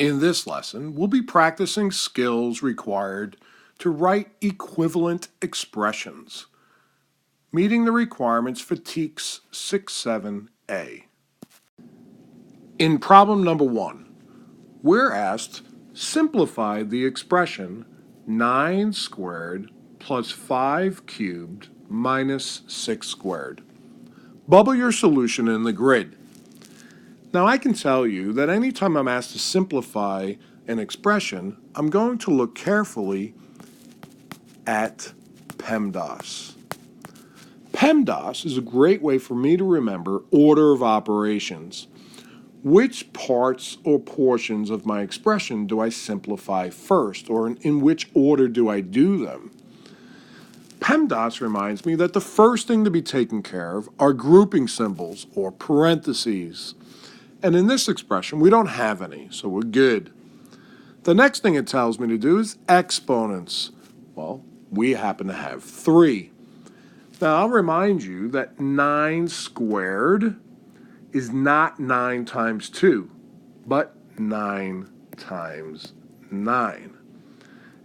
In this lesson, we'll be practicing skills required to write equivalent expressions, meeting the requirements for TEKS 6-7A. In problem number 1, we're asked, simplify the expression 9 squared plus 5 cubed minus 6 squared. Bubble your solution in the grid. Now I can tell you that anytime I'm asked to simplify an expression, I'm going to look carefully at Pemdas. Pemdas is a great way for me to remember order of operations. Which parts or portions of my expression do I simplify first, or in which order do I do them? Pemdas reminds me that the first thing to be taken care of are grouping symbols or parentheses. And in this expression, we don't have any, so we're good. The next thing it tells me to do is exponents. Well, we happen to have 3. Now, I'll remind you that 9 squared is not 9 times 2, but 9 times 9.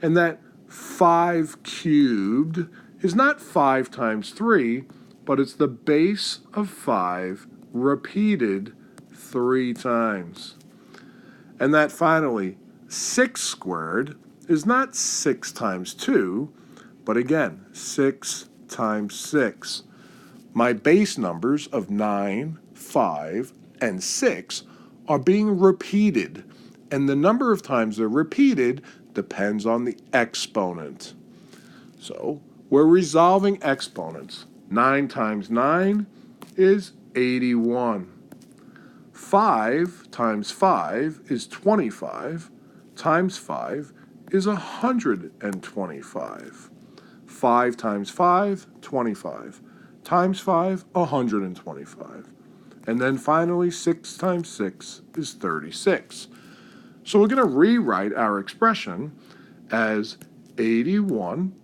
And that 5 cubed is not 5 times 3, but it's the base of 5 repeated 3 times. And that finally, 6 squared is not 6 times 2, but again, 6 times 6. My base numbers of 9, 5, and 6 are being repeated, and the number of times they're repeated depends on the exponent. So we're resolving exponents. 9 times 9 is 81. 5 times 5 is 25, times 5 is 125. 5 times 5, 25, times 5, 125. And then finally, 6 times 6 is 36. So we're going to rewrite our expression as 81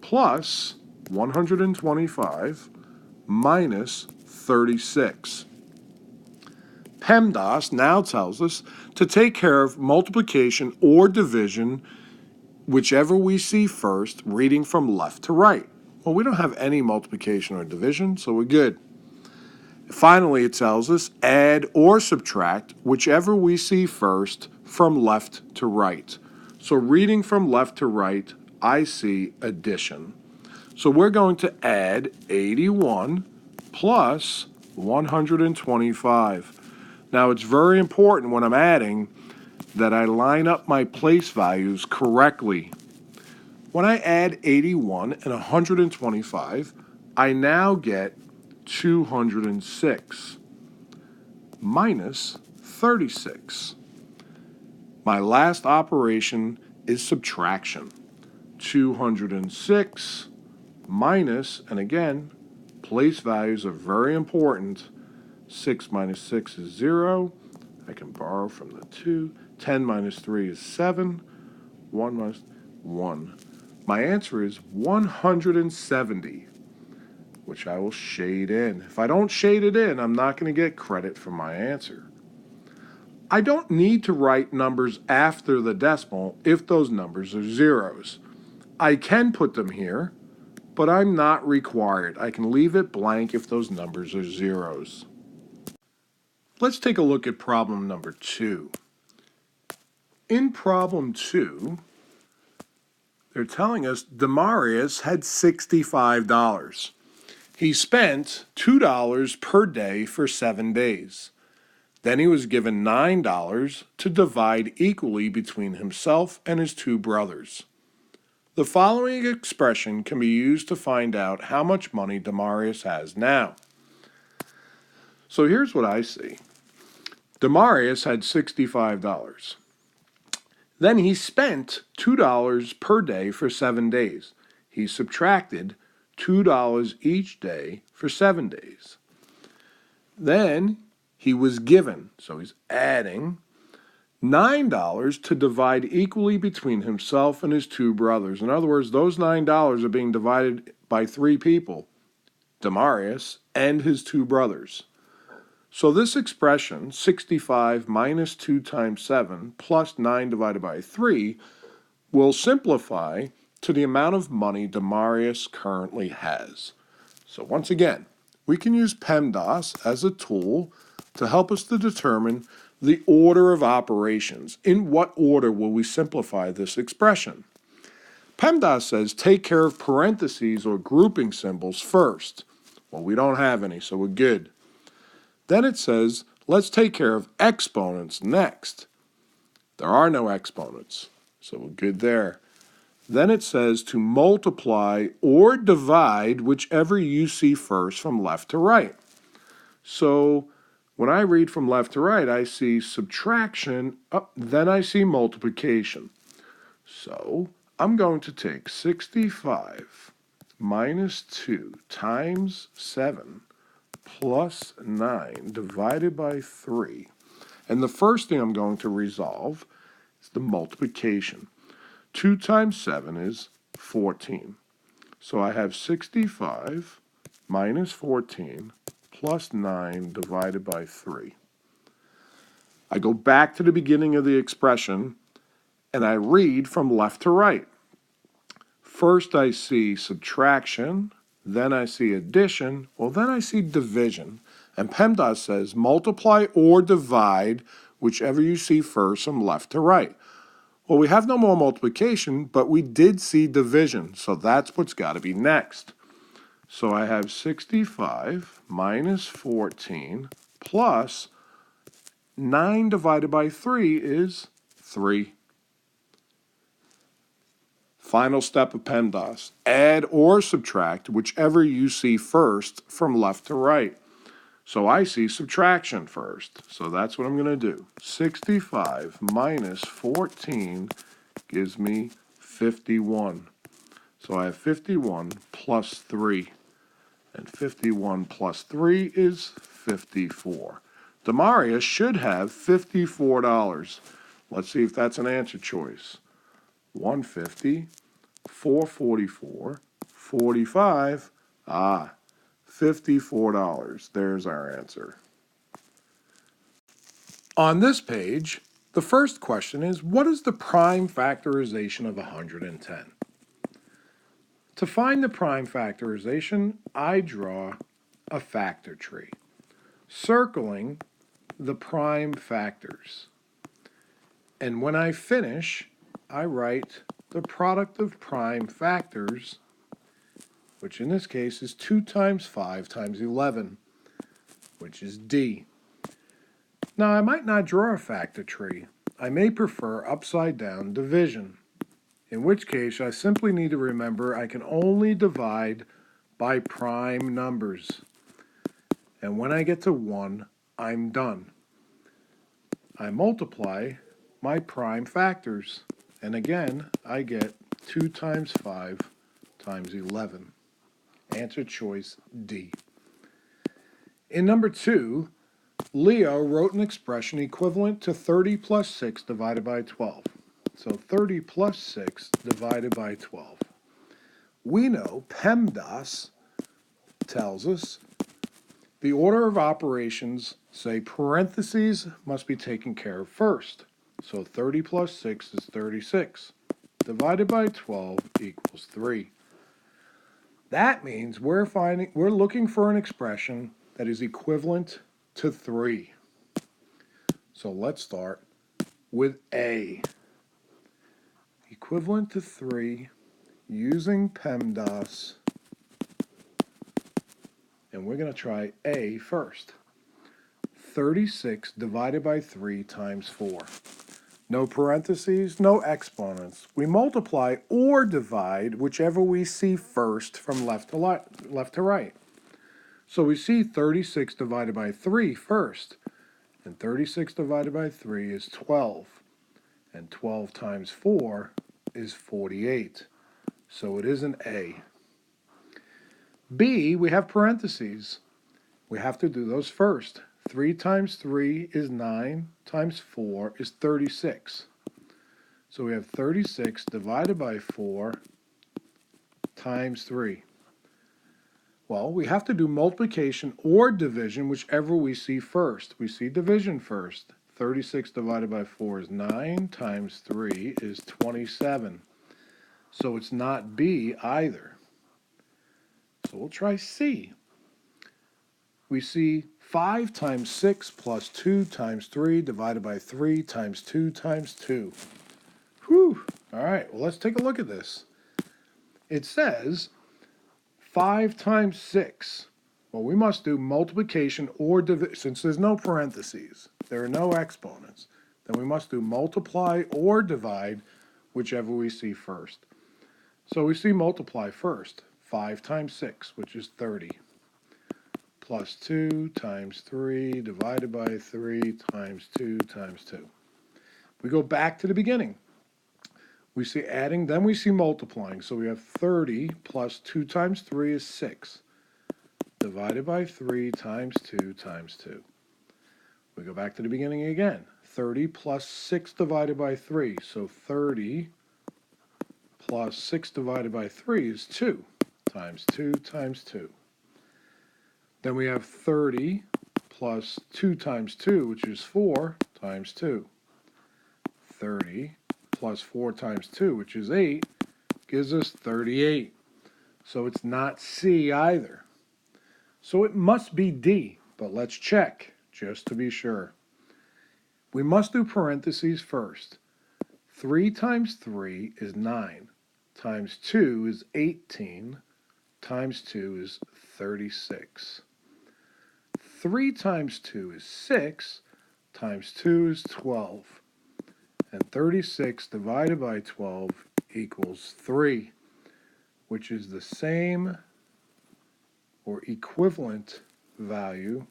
plus 125 minus 36. Pemdas now tells us to take care of multiplication or division, whichever we see first, reading from left to right. Well, we don't have any multiplication or division, so we're good. Finally, it tells us add or subtract, whichever we see first, from left to right. So reading from left to right, I see addition. So we're going to add 81 plus 125. Now, it's very important when I'm adding that I line up my place values correctly. When I add 81 and 125, I now get 206 minus 36. My last operation is subtraction. 206 minus, and again, place values are very important. 6 minus 6 is 0. I can borrow from the 2. 10 minus 3 is 7. 1 minus 1. My answer is 170, which I will shade in. If I don't shade it in, I'm not going to get credit for my answer. I don't need to write numbers after the decimal if those numbers are zeros. I can put them here, but I'm not required. I can leave it blank if those numbers are zeros. Let's take a look at problem number 2. In problem 2, they're telling us Demarius had $65. He spent $2 per day for 7 days. Then he was given $9 to divide equally between himself and his 2 brothers. The following expression can be used to find out how much money Demarius has now. So here's what I see. Demarius had $65. Then he spent $2 per day for 7 days. He subtracted $2 each day for 7 days. Then he was given, so he's adding, $9 to divide equally between himself and his 2 brothers. In other words, those $9 are being divided by 3 people, Demarius and his 2 brothers. So this expression, 65 minus 2 times 7 plus 9 divided by 3, will simplify to the amount of money Demarius currently has. So once again, we can use Pemdas as a tool to help us to determine the order of operations. In what order will we simplify this expression? Pemdas says take care of parentheses or grouping symbols first. Well, we don't have any, so we're good. Then it says, let's take care of exponents next. There are no exponents, so we're good there. Then it says to multiply or divide whichever you see first from left to right. So when I read from left to right, I see subtraction, then I see multiplication. So I'm going to take 65 minus 2 times 7 plus 9 divided by 3. And the first thing I'm going to resolve is the multiplication. 2 times 7 is 14. So I have 65 minus 14 plus 9 divided by 3. I go back to the beginning of the expression and I read from left to right. First I see subtraction, then I see addition, then I see division. And Pemdas says multiply or divide whichever you see first from left to right. Well, we have no more multiplication, but we did see division, so that's what's got to be next. So I have 65 minus 14 plus 9 divided by 3 is 3. Final step of Pemdas. Add or subtract whichever you see first from left to right. So I see subtraction first. So that's what I'm going to do. 65 minus 14 gives me 51. So I have 51 plus 3. And 51 plus 3 is 54. Demarius should have $54. Let's see if that's an answer choice. 150, 444, 45. $54. There's our answer. On this page, the first question is, what is the prime factorization of 110? To find the prime factorization, I draw a factor tree, circling the prime factors. And when I finish, I write the product of prime factors, which in this case is 2 times 5 times 11, which is D. Now, I might not draw a factor tree. I may prefer upside down division, in which case I simply need to remember I can only divide by prime numbers. And when I get to 1, I'm done. I multiply my prime factors, and again, I get 2 times 5 times 11. Answer choice D. In number 2, Leo wrote an expression equivalent to 30 plus 6 divided by 12. So 30 plus 6 divided by 12. We know Pemdas tells us the order of operations, say parentheses, must be taken care of first. So 30 plus 6 is 36. Divided by 12 equals 3. That means we're looking for an expression that is equivalent to 3. So let's start with A. Equivalent to 3 using Pemdas. And we're going to try A first. 36 divided by 3 times 4. No parentheses, no exponents. We multiply or divide whichever we see first from left to right. So we see 36 divided by 3 first. And 36 divided by 3 is 12. And 12 times 4 is 48. So it is an A. B, we have parentheses. We have to do those first. 3 times 3 is 9, times 4 is 36. So we have 36 divided by 4 times 3. Well, we have to do multiplication or division, whichever we see first. We see division first. 36 divided by 4 is 9, times 3 is 27. So it's not B either. So we'll try C. We see 5 times 6 plus 2 times 3 divided by 3 times 2 times 2. Whew. All right, well, let's take a look at this. It says 5 times 6. Well, we must do multiplication or division. Since there's no parentheses, there are no exponents, then we must do multiply or divide, whichever we see first. So we see multiply first. 5 times 6, which is 30, plus 2 times 3 divided by 3 times 2 times 2. We go back to the beginning. We see adding, then we see multiplying. So we have 30 plus 2 times 3 is 6, divided by 3 times 2 times 2. We go back to the beginning again. 30 plus 6 divided by 3. So 30 plus 6 divided by 3 is 2, times 2 times 2. Then we have 30 plus 2 times 2, which is 4, times 2. 30 plus 4 times 2, which is 8, gives us 38. So it's not C either. So it must be D, but let's check, just to be sure. We must do parentheses first. 3 times 3 is 9, times 2 is 18, times 2 is 36. 3 times 2 is 6, times 2 is 12. And 36 divided by 12 equals 3, which is the same or equivalent value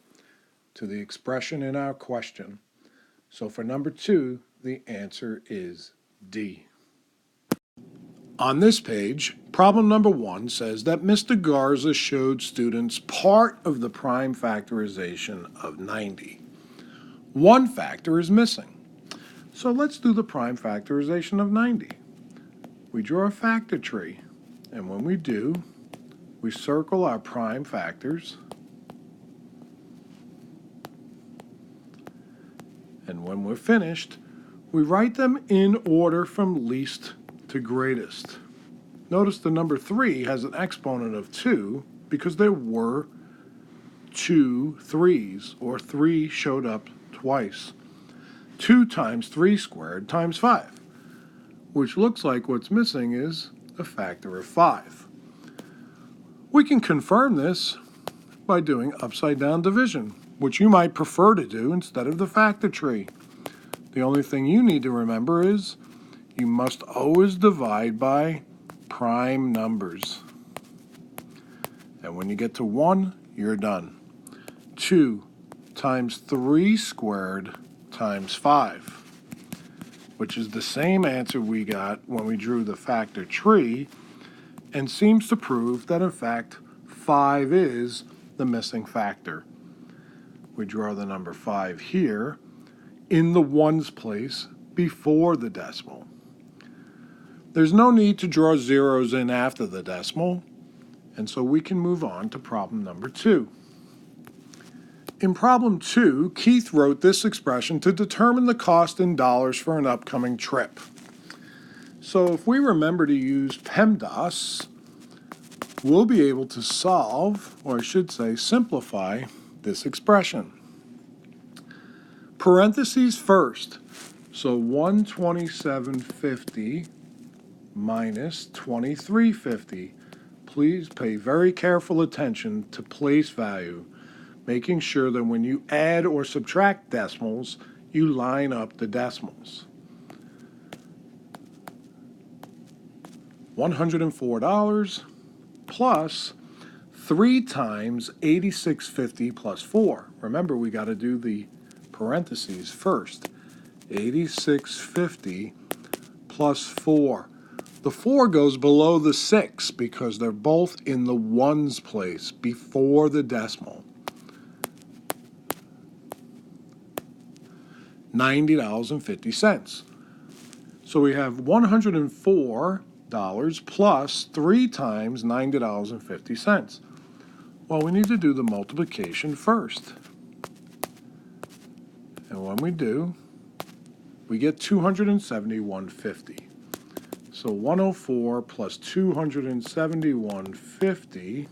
to the expression in our question. So for number 2, the answer is D. On this page, problem number 1 says that Mr. Garza showed students part of the prime factorization of 90. One factor is missing. So let's do the prime factorization of 90. We draw a factor tree, and when we do, we circle our prime factors, and when we're finished, we write them in order from least to greatest. Notice the number 3 has an exponent of 2 because there were 2 3's, or 3 showed up twice. 2 times 3 squared times 5, which looks like what's missing is a factor of 5. We can confirm this by doing upside down division, which you might prefer to do instead of the factor tree. The only thing you need to remember is you must always divide by prime numbers. And when you get to 1, you're done. 2 times 3 squared times 5, which is the same answer we got when we drew the factor tree, and seems to prove that in fact 5 is the missing factor. We draw the number 5 here in the ones place before the decimal. There's no need to draw zeros in after the decimal, and so we can move on to problem number 2. In problem 2, Keith wrote this expression to determine the cost in dollars for an upcoming trip. So if we remember to use Pemdas, we'll be able to solve, or I should say simplify, this expression. Parentheses first. So 127.50 minus 23.50. Please pay very careful attention to place value, making sure that when you add or subtract decimals, you line up the decimals. $104 plus 3 times 86.50 plus 4. Remember, we got to do the parentheses first. 86.50 plus 4. The 4 goes below the 6 because they're both in the ones place before the decimal. $90.50. So we have $104 plus 3 times $90.50. Well, we need to do the multiplication first. And when we do, we get 271.50. So 104 plus 271.50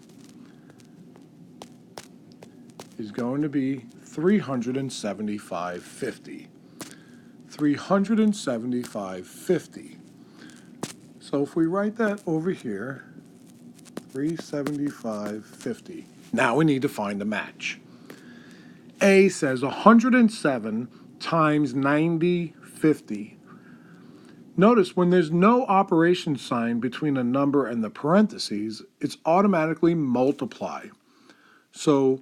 is going to be 375.50. 375.50. So if we write that over here, 375.50. Now we need to find a match. A says 107 times 90.50. Notice when there's no operation sign between a number and the parentheses, it's automatically multiply. So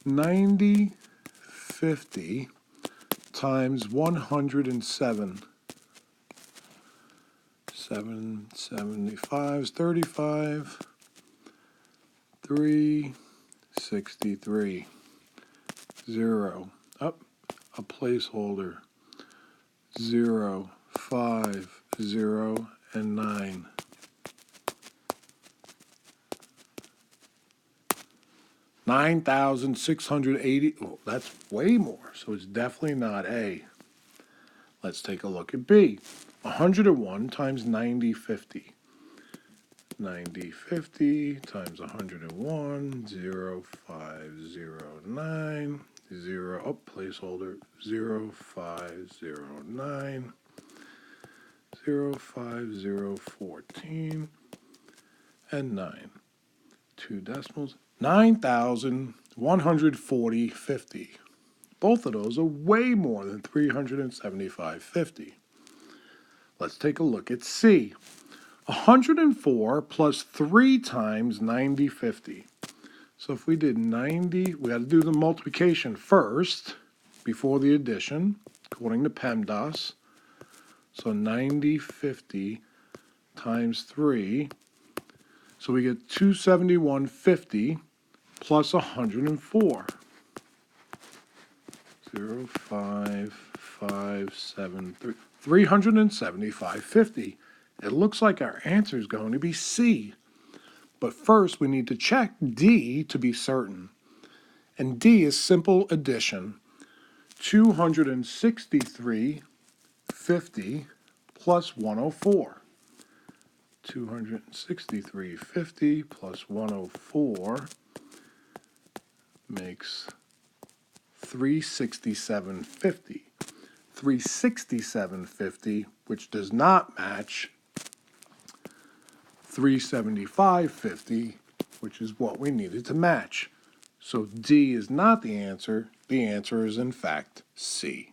90.50 times 107. 775 is 35. 363. 0. Up. A placeholder. 0, 5, 0, and 9. 9,680. Oh, that's way more, so it's definitely not A. Let's take a look at B. 101 times 90.50. 90.50 times 101, 0509, 0, oh, placeholder, 0509, 05014, and 9. 2 decimals, 9,140.50. Both of those are way more than 375.50. Let's take a look at C. 104 plus 3 times 90.50. So if we did 90, we had to do the multiplication first before the addition, according to Pemdas. So 90.50 times 3. So we get 271.50 plus 104. 05573. 375.50. It looks like our answer is going to be C. But first, we need to check D to be certain. And D is simple addition. 263.50 plus 104. 263.50 plus 104 makes 367.50. 367.50, which does not match 375.50, which is what we needed to match. So D is not the answer. The answer is, in fact, C.